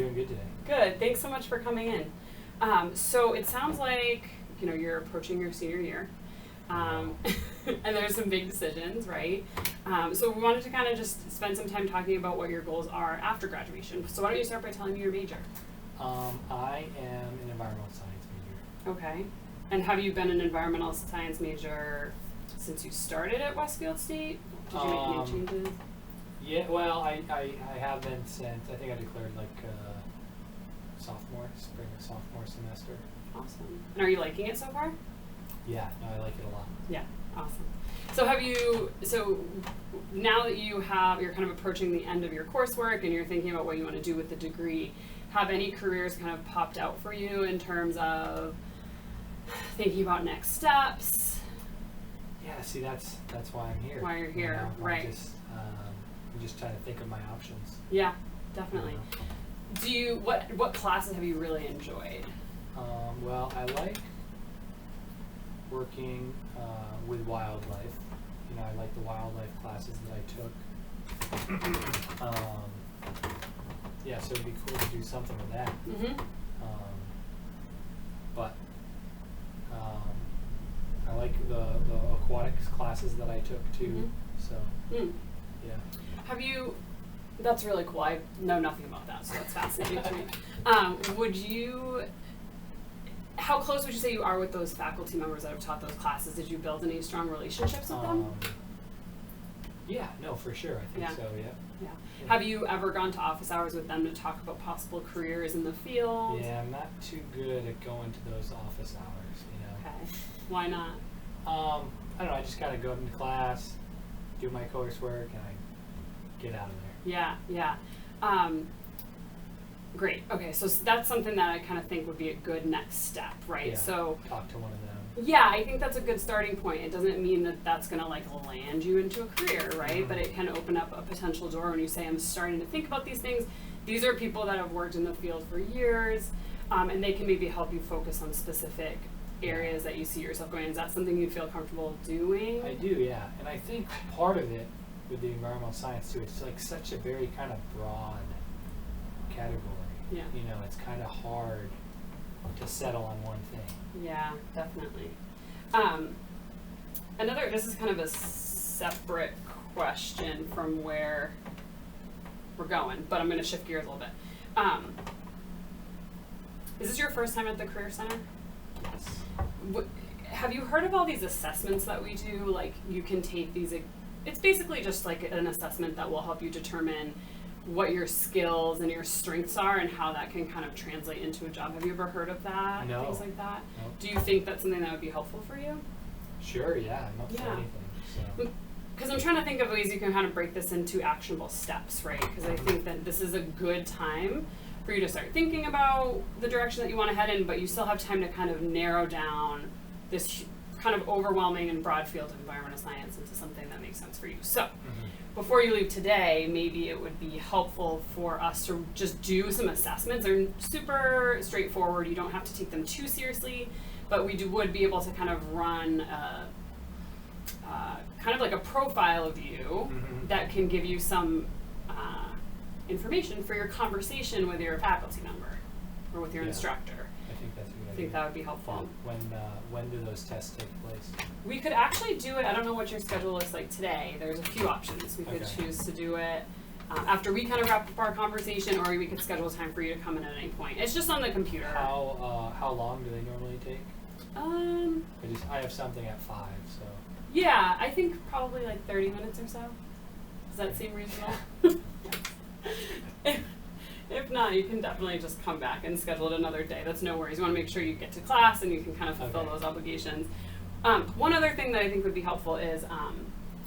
doing good today. Good. Thanks so much for coming in. So it sounds like you're approaching your senior year, and there's some big decisions, right? So we wanted to kind of just spend some time talking about what your goals are after graduation. So why don't you start by telling me your major? I am an environmental science major. Okay. And have you been an environmental science major since you started at Westfield State? Did you make any changes? Yeah, well, I have been since, I think I declared sophomore semester. Awesome. And are you liking it so far? Yeah, no, I like it a lot. Yeah, awesome. So now that you're kind of approaching the end of your coursework and you're thinking about what you want to do with the degree, have any careers kind of popped out for you in terms of thinking about next steps? Yeah, see, that's why I'm here. Why you're here, right. I'm just trying to think of my options. Yeah, definitely. What classes have you really enjoyed? Well, I like working with wildlife. I like the wildlife classes that I took. Yeah, so it'd be cool to do something with that. Mm-hmm. But I like the aquatics classes that I took too. Mm-hmm. So, yeah. That's really cool. I know nothing about that, so that's fascinating to me. How close would you say you are with those faculty members that have taught those classes? Did you build any strong relationships with them? Yeah, no, for sure. I think so, yeah. Yeah. Have you ever gone to office hours with them to talk about possible careers in the field? Yeah, I'm not too good at going to those office hours, Okay. Why not? I don't know, I just kind of go into class, do my coursework, and I get out of there. Yeah. Great. Okay, so that's something that I kind of think would be a good next step, right? Yeah, so talk to one of them. Yeah, I think that's a good starting point. It doesn't mean that that's going to land you into a career, right? Mm-hmm. But it can open up a potential door when you say, I'm starting to think about these things. These are people that have worked in the field for years, and they can maybe help you focus on specific areas that you see yourself going. Is that something you feel comfortable doing? I do, yeah. And I think part of it with the environmental science too, it's such a very kind of broad category. Yeah. It's kind of hard to settle on one thing. Yeah, definitely. This is kind of a separate question from where we're going, but I'm going to shift gears a little bit. Is this your first time at the Career Center? Yes. Have you heard of all these assessments that we do? You can take these, it's basically just an assessment that will help you determine what your skills and your strengths are and how that can kind of translate into a job. Have you ever heard of that? No. Things like that? No. Do you think that's something that would be helpful for you? Sure, yeah. I'm up for anything. So. Because I'm trying to think of ways you can kind of break this into actionable steps, right? Because I think that this is a good time for you to start thinking about the direction that you want to head in, but you still have time to kind of narrow down this kind of overwhelming and broad field of environmental science into something that makes sense for you. So, before you leave today, maybe it would be helpful for us to just do some assessments. They're super straightforward. You don't have to take them too seriously, but would be able to kind of run kind of like a profile of you that can give you some information for your conversation with your faculty member or with your instructor. I think that's a good idea. I think that would be helpful. When do those tests take place? We could actually do it. I don't know what your schedule looks like today. There's a few options. We could choose to do it after we kind of wrap up our conversation, or we could schedule time for you to come in at any point. It's just on the computer. How long do they normally take? I have something at 5, so. Yeah, I think probably 30 minutes or so. Does that seem reasonable? If not, you can definitely just come back and schedule it another day. That's no worries. You want to make sure you get to class and you can kind of fulfill those obligations. One other thing that I think would be helpful is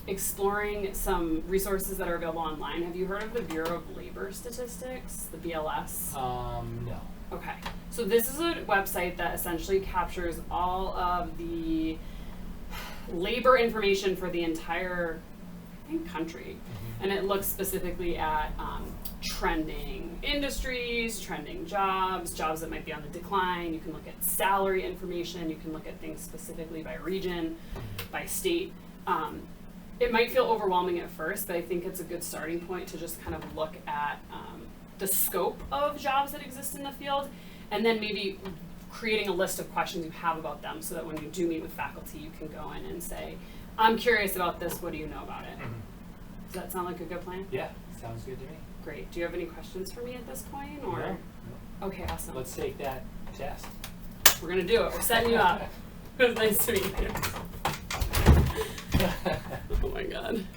exploring some resources that are available online. Have you heard of the Bureau of Labor Statistics, the BLS? No. Okay. So this is a website that essentially captures all of the labor information for the entire, country. And it looks specifically at trending industries, trending jobs that might be on the decline. You can look at salary information. You can look at things specifically by region, by state. It might feel overwhelming at first, but I think it's a good starting point to just kind of look at the scope of jobs that exist in the field, and then maybe creating a list of questions you have about them so that when you do meet with faculty, you can go in and say, I'm curious about this, what do you know about it? Does that sound like a good plan? Yeah, sounds good to me. Great. Do you have any questions for me at this point? Or No. Okay, awesome. Let's take that test. We're gonna do it. We're setting you up. It was nice to meet you. Oh my god.